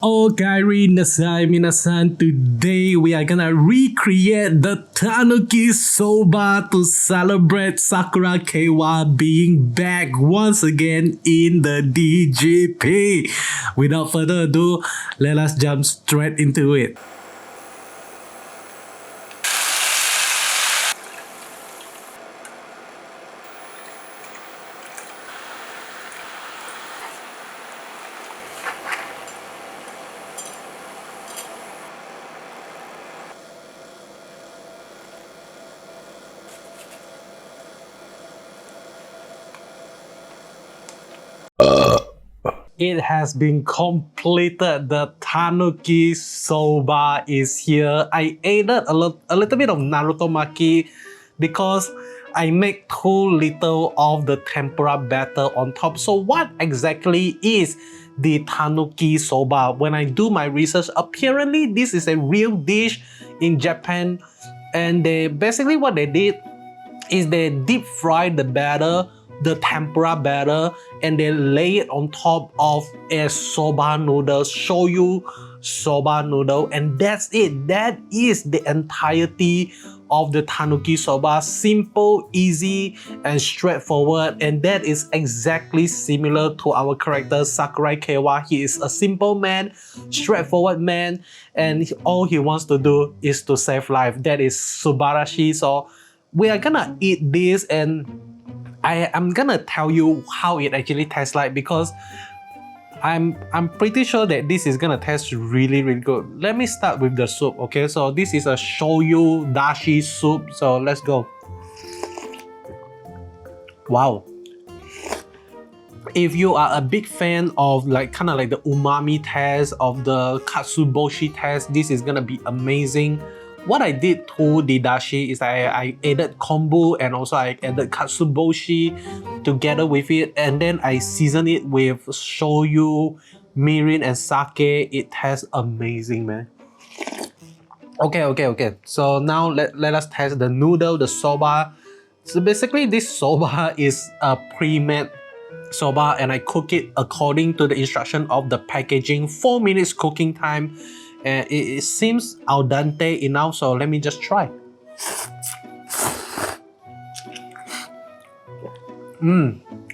Okay, minasan, today we are gonna recreate the Tanuki Soba to celebrate Sakura Keiwa being back once again in the DGP. Without further ado, let us jump straight into it. It has been completed. The Tanuki Soba is here. I added a little bit of Naruto Maki because I make too little of the tempura batter on top. So what exactly is the Tanuki Soba? When I do my research, apparently this is a real dish in Japan, and basically what they did is they deep fry the batter, the tempura batter, and they lay it on top of a soba noodle, shoyu soba noodle, and that's it. That is the entirety of the Tanuki Soba. Simple, easy, and straightforward, and that is exactly similar to our character Sakurai Keiwa. He is a simple man, straightforward man, and all he wants to do is to save life. That is subarashi. So we are gonna eat this, and I'm gonna tell you how it actually tastes like, because I'm pretty sure that this is gonna taste really good. Let me start with the soup. Okay, so this is a shoyu dashi soup, so let's go. Wow. If you are a big fan of kind of like the umami taste, of the katsuboshi taste, this is gonna be amazing. What I did to the dashi is I added kombu, and also I added katsuboshi together with it, and then I seasoned it with shoyu, mirin, and sake. It tastes amazing, man. Okay. So now let us test the noodle, the soba. So basically this soba is a pre-made soba, and I cook it according to the instruction of the packaging. 4 minutes cooking time. And it seems al dente enough, so let me just try.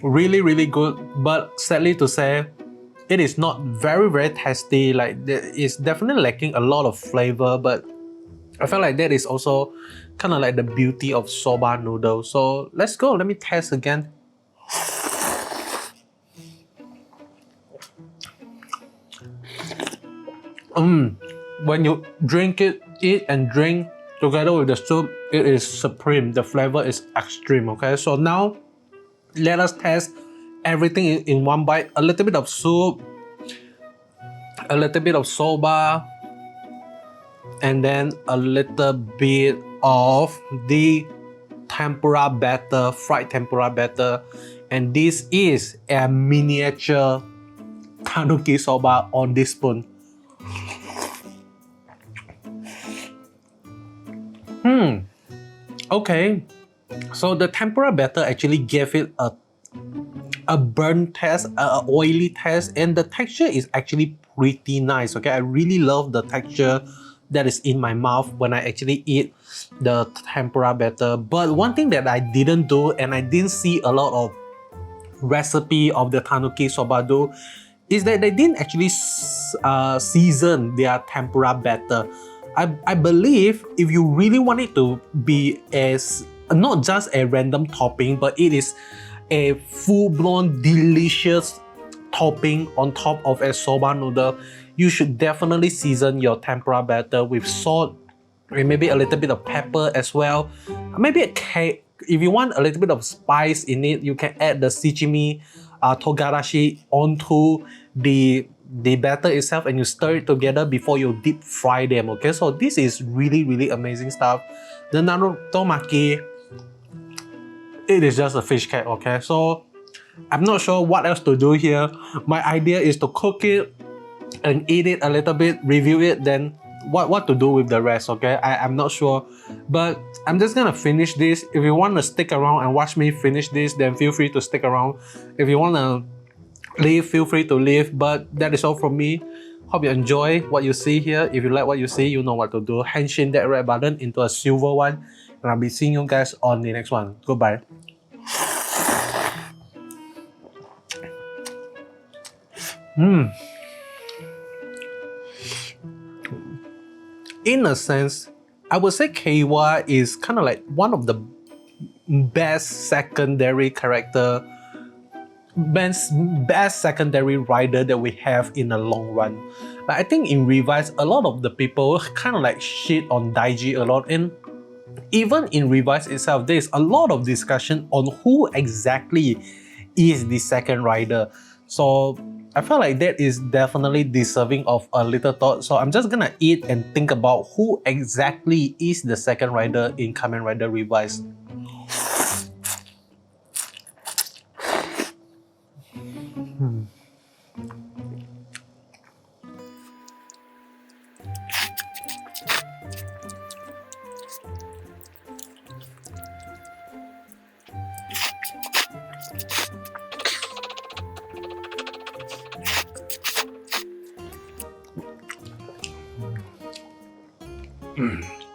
Really good, but sadly to say, it is not very tasty. Like, it's definitely lacking a lot of flavor, but I feel like that is also kind of like the beauty of soba noodles. So let's go, let me test again. When you eat and drink together with the soup, it is supreme. The flavor is extreme. Okay, so now let us test everything in one bite. A little bit of soup, a little bit of soba, and then a little bit of the tempura batter, fried tempura batter. And this is a miniature Tanuki Soba on this spoon. Okay, so the tempura batter actually gave it a burnt taste, a oily taste, and the texture is actually pretty nice. Okay, I really love the texture that is in my mouth when I actually eat the tempura batter. But one thing that I didn't do, and I didn't see a lot of recipe of the Tanuki Soba do, is that they didn't actually season their tempura batter. I believe if you really want it to be not just a random topping, but it is a full-blown delicious topping on top of a soba noodle, you should definitely season your tempura batter with salt and maybe a little bit of pepper as well. Maybe if you want a little bit of spice in it, you can add the shichimi togarashi onto the batter itself, and you stir it together before you deep fry them. Okay, so this is really amazing stuff. The Naruto Maki, it is just a fish cake. Okay, so I'm not sure what else to do here. My idea is to cook it and eat it a little bit, review it, then what to do with the rest. Okay, I'm not sure, but I'm just gonna finish this. If you want to stick around and watch me finish this, then feel free to stick around. If you want to leave, feel free to leave, but that is all from me. Hope you enjoy what you see here. If you like what you see, you know what to do. Handshake that red button into a silver one. And I'll be seeing you guys on the next one. Goodbye. In a sense, I would say Keiwa is kind of like one of the best secondary character, best secondary rider that we have in the long run. Like, I think in Revise, a lot of the people kind of like shit on Daiji a lot, and even in Revise itself, there's a lot of discussion on who exactly is the second rider. So I feel like that is definitely deserving of a little thought. So I'm just gonna eat and think about who exactly is the second rider in Kamen Rider Revised.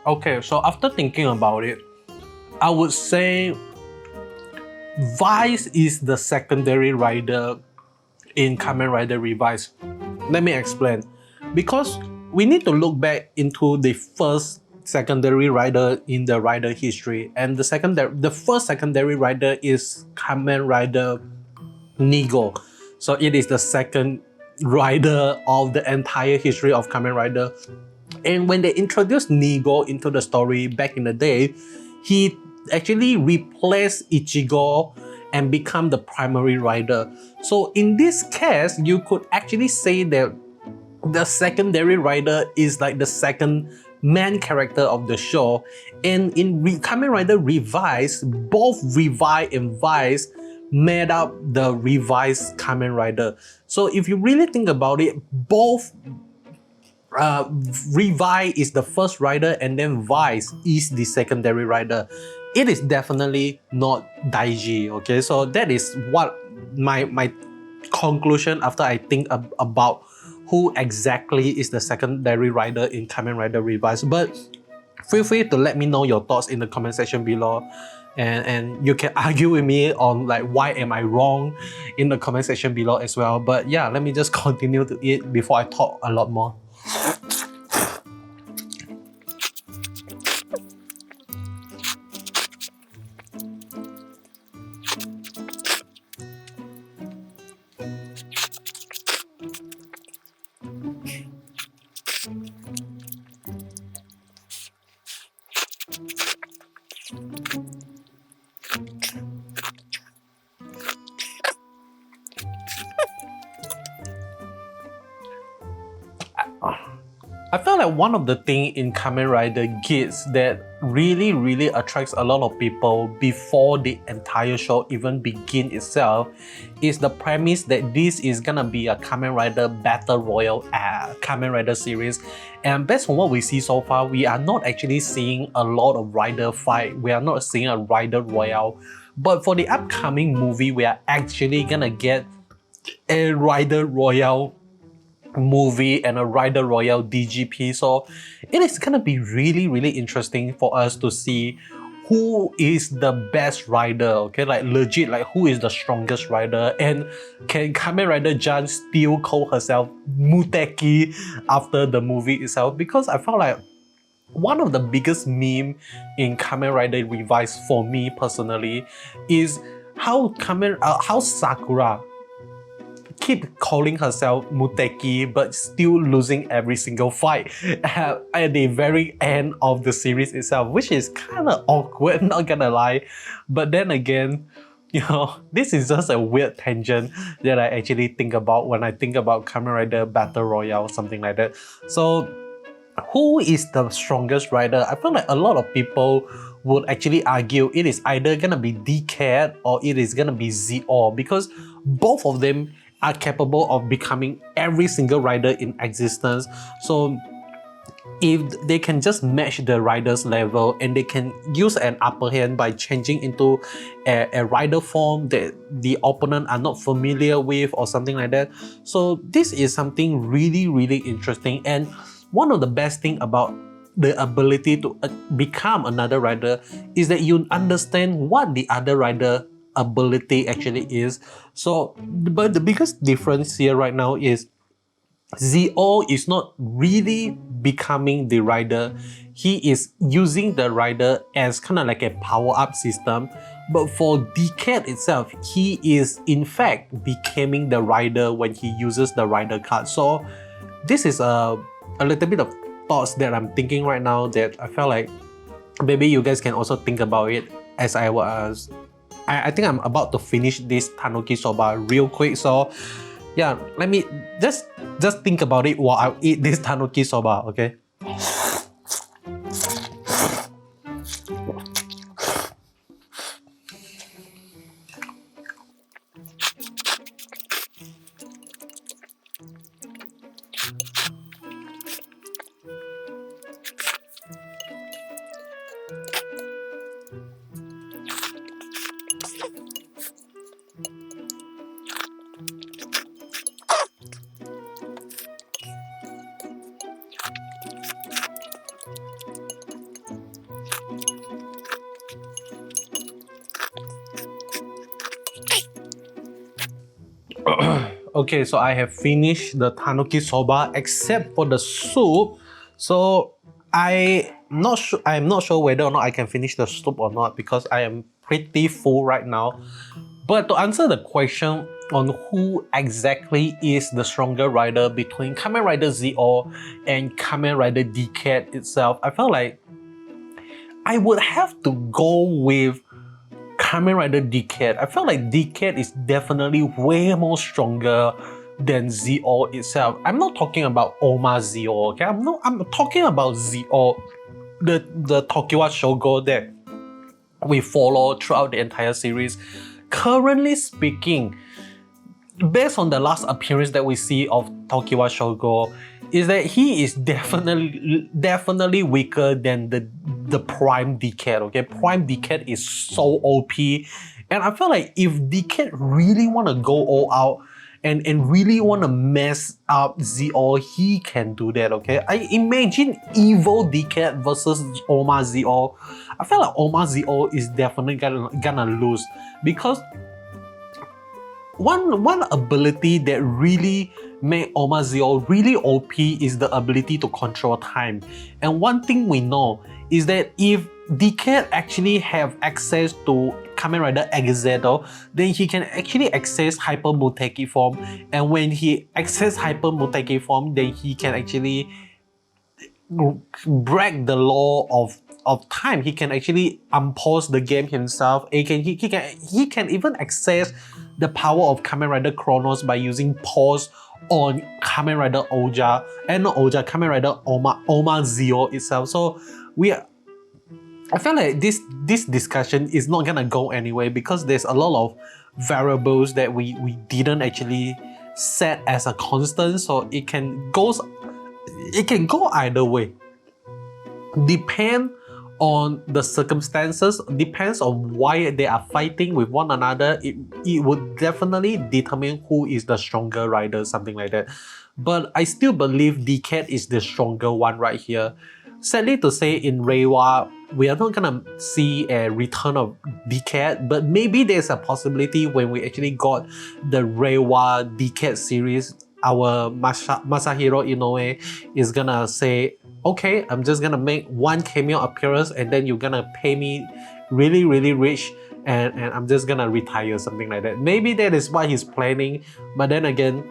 Okay, so after thinking about it, I would say Vice is the secondary rider in Kamen Rider Revised. Let me explain. Because we need to look back into the first secondary rider in the rider history, and the first secondary rider is Kamen Rider Nigo. So it is the second rider of the entire history of Kamen Rider. And when they introduced Nigo into the story back in the day, he actually replaced Ichigo and become the primary rider. So in this case, you could actually say that the secondary rider is like the second main character of the show. And in Kamen Rider Revised, both Revive and Vice made up the revised Kamen Rider. So if you really think about it, both Revive is the first rider and then Vice is the secondary rider. It is definitely not Daiji, okay? So that is what my conclusion after I think about who exactly is the secondary rider in Kamen Rider Revised. But feel free to let me know your thoughts in the comment section below. And you can argue with me on like why am I wrong in the comment section below as well. But yeah, let me just continue to eat before I talk a lot more. I felt like one of the things in Kamen Rider Geats that really attracts a lot of people before the entire show even begin itself is the premise that this is gonna be a Kamen Rider Battle Royale Kamen Rider series. And based on what we see so far, we are not actually seeing a lot of rider fight. We are not seeing a Rider Royale. But for the upcoming movie, we are actually gonna get a Rider Royale movie and a Rider Royale DGP. So it is gonna be really interesting for us to see who is the best rider, okay? Like legit, like who is the strongest rider, and can Kamen Rider Jan still call herself Muteki after the movie itself? Because I felt like one of the biggest meme in Kamen Rider Revised for me personally is how Sakura keep calling herself Muteki but still losing every single fight at the very end of the series itself, which is kind of awkward, not gonna lie. But then again, you know, this is just a weird tangent that I actually think about when I think about Kamen Rider Battle Royale, something like that. So who is the strongest rider? I feel like a lot of people would actually argue it is either gonna be D-Cat or it is gonna be Z-O, because both of them are capable of becoming every single rider in existence. So if they can just match the rider's level and they can use an upper hand by changing into a rider form that the opponent are not familiar with or something like that. So this is something really interesting, and one of the best thing about the ability to become another rider is that you understand what the other rider ability actually is. So but the biggest difference here right now is Zio is not really becoming the rider. He is using the rider as kind of like a power-up system. But for Decade itself, he is in fact becoming the rider when he uses the rider card. So this is a little bit of thoughts that I'm thinking right now that I felt like maybe you guys can also think about it as I was. I think I'm about to finish this Tanuki Soba real quick. So yeah, let me just think about it while I eat this Tanuki Soba, okay? Okay, so I have finished the Tanuki Soba except for the soup. So I'm not sure whether or not I can finish the soup or not because I am pretty full right now. But to answer the question on who exactly is the stronger rider between Kamen Rider Zio and Kamen Rider Decade itself, I felt like I would have to go with Kamen Rider Decade. I felt like Decade is definitely way more stronger than Zio itself. I'm not talking about Oma Zio, okay? I'm talking about Zio, the Tokiwa Shogo that we follow throughout the entire series. Currently speaking, based on the last appearance that we see of Tokiwa Shogo, is that he is definitely weaker than the Prime Decade, okay? Prime Decade is so OP, and I feel like if Decade really want to go all out and really want to mess up Zio, he can do that, okay? I imagine evil Decade versus Oma Zio. I feel like Oma Zio is definitely gonna lose because one ability that really made Oma Zio really OP is the ability to control time. And one thing we know is that if Decade actually have access to Kamen Rider Exedo, then he can actually access Hyper Muteki form. And when he access Hyper Muteki form, then he can actually break the law of time. He can actually unpause the game himself. He can even access the power of Kamen Rider Chronos by using pause on Kamen Rider Oja, and not Oja, Kamen Rider Oma Zio itself. So I feel like this discussion is not gonna go anywhere because there's a lot of variables that we didn't actually set as a constant. So it can go either way. Depend on the circumstances, depends on why they are fighting with one another. It would definitely determine who is the stronger rider, something like that. But I still believe Decade is the stronger one right here. Sadly to say, in Reiwa, we are not gonna see a return of Decade, but maybe there's a possibility when we actually got the Reiwa Decade series, our Masahiro Inoue is gonna say, okay, I'm just gonna make one cameo appearance and then you're gonna pay me really rich and I'm just gonna retire, something like that. Maybe that is what he's planning, but then again,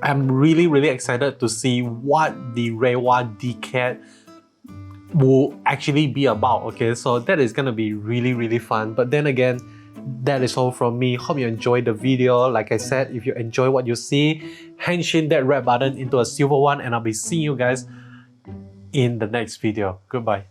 I'm really excited to see what the Reiwa Decade will actually be about, okay? So that is gonna be really fun. But then again, that is all from me. Hope you enjoyed the video. Like I said, if you enjoy what you see, henshin that red button into a silver one, and I'll be seeing you guys in the next video. Goodbye.